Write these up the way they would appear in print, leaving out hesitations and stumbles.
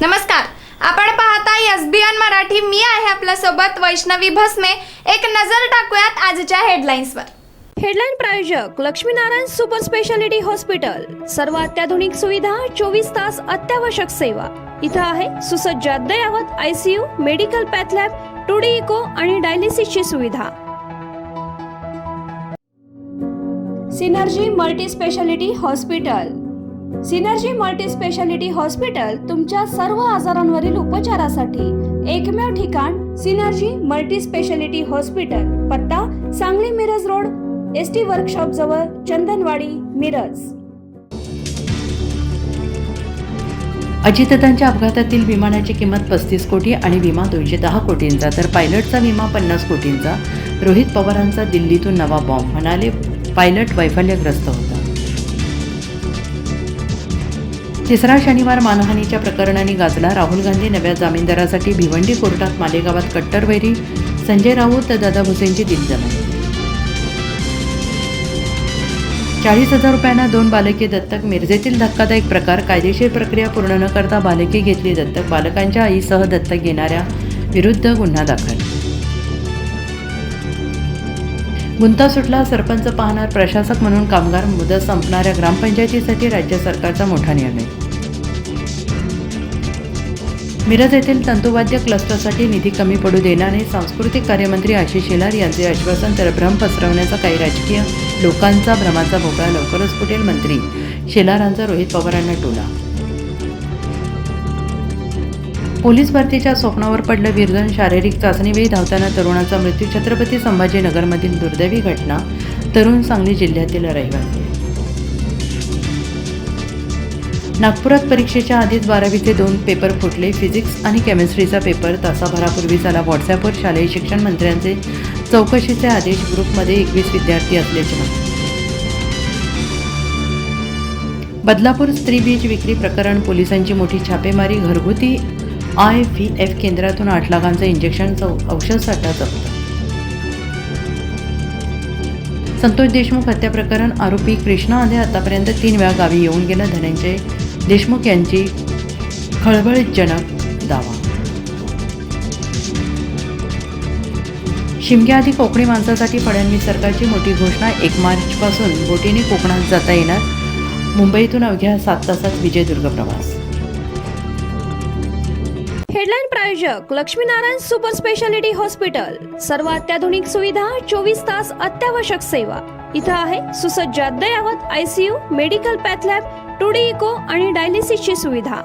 नमस्कार, आपण पाहताय एसबीएन मराठी. मी आहे आपल्या सोबत वैष्णवी भस्मे. एक नजर टाकूयात आजच्या हेडलाईन्सवर. हेडलाईन प्रायोजक लक्ष्मीनारायण सुपर स्पेशालिटी हॉस्पिटल. सर्व अत्याधुनिक सुविधा, 24 तास अत्यावश्यक सेवा. इथं आहे सुसज्ज अद्ययावत ICU, medical path lab, 2D echo आणि डायलिसिसची सुविधा. Synergy Multi Speciality Hospital. Synergy Multi Speciality Hospital तुमच्या सर्व आजारांवरील उपचारासाठी एकमेव ठिकाण. Synergy Multi Speciality Hospital. पत्ता Sangli Miraj road, ST workshop जवळ, चंदनवाडी, मिरज. अजितदादांच्या अपघातातील विमानाची किंमत 35 कोटी आणि विमा 210 कोटींचा, तर पायलटचा विमा 50 कोटींचा. रोहित पवारांचा दिल्लीतून नवा बॉम्ब, म्हणाले पायलट वैफल्यग्रस्त होता. तिसरा शनिवार मानहानीच्या प्रकरणाने गाजला. राहुल गांधी नव्या जामीनदारासाठी भिवंडी कोर्टात. मालेगावात कट्टरवैरी संजय राऊत, दादा भुसेंची दिलजमाई. 40,000 रुपयांना 2 बालके दत्तक. मिरजेतील धक्कादायक प्रकार. कायदेशीर प्रक्रिया पूर्ण न करता बालके घेतली दत्तक. बालकांच्या आईसह दत्तक घेणाऱ्या विरुद्ध गुन्हा दाखल. गुंता सुटला. सरपंच पाहणार प्रशासक म्हणून कामगार. मुदत संपणाऱ्या ग्रामपंचायतीसाठी राज्य सरकारचा मोठा निर्णय. मिरज येथील तंतुवाद्य क्लस्टरसाठी निधी कमी पडू देणार नाही. सांस्कृतिक कार्यमंत्री आशिष शेलार यांचे आश्वासन. तर भ्रम पसरवण्याचा काही राजकीय लोकांचा भ्रमाचा भोपळा लवकरच फुटेल. मंत्री शेलारांचा रोहित पवारांना टोला. पोलीस भरतीच्या स्वप्नावर पडलं विरजण. शारीरिक चाचणीवेळी धावताना तरुणाचा मृत्यू. छत्रपती संभाजीनगरमधील दुर्दैवी घटना. तरुण सांगली जिल्ह्यातील रहिवासी. नागपुरात परीक्षेच्या आधीच 12वीचे 2 पेपर फुटले. फिजिक्स आणि केमिस्ट्रीचा पेपर तासाभरापूर्वी झाला. व्हॉट्सॲपवर शालेय शिक्षण मंत्र्यांचे चौकशीचे आदेश. ग्रुपमध्ये 21 विद्यार्थी असल्याची माहिती. बदलापूर स्त्री बीज विक्री प्रकरण. पोलिसांची मोठी छापेमारी. घरगुती IVF केंद्रातून 8 लाखांचं इंजेक्शन, औषध साठा जप्त. संतोष देशमुख हत्या प्रकरण. आरोपी कृष्णा आधे आतापर्यंत 3 वेळा गावी येऊन गेला. धनंजय देशमुख यांची खळबळजनक दावा. शिमग्याआधी कोकणी माणसासाठी फडणवीस सरकारची मोठी घोषणा. 1 मार्चपासून बोटीने कोकणात जाता येणार. मुंबईतून अवघ्या 7 तासात विजयदुर्ग प्रवास. हेडलाईन प्रायोजक लक्ष्मीनारायण सुपर स्पेशालिटी हॉस्पिटल. सर्व अत्याधुनिक सुविधा, 24 तास अत्यावश्यक सेवा. इथं आहे सुसज्ज अद्ययावत ICU, medical path lab, 2D echo आणि डायलिसिसची सुविधा.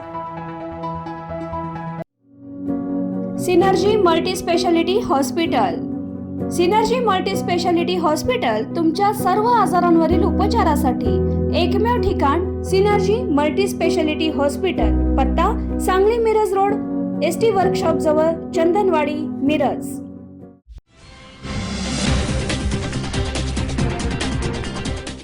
Synergy Multi Speciality Hospital. Synergy Multi Speciality Hospital तुमच्या सर्व आजारांवरील उपचारासाठी एकमेव ठिकाण. Synergy Multi Speciality Hospital. पत्ता Sangli Miraj road, ST workshop जवळ, चंदनवाडी, मिरज.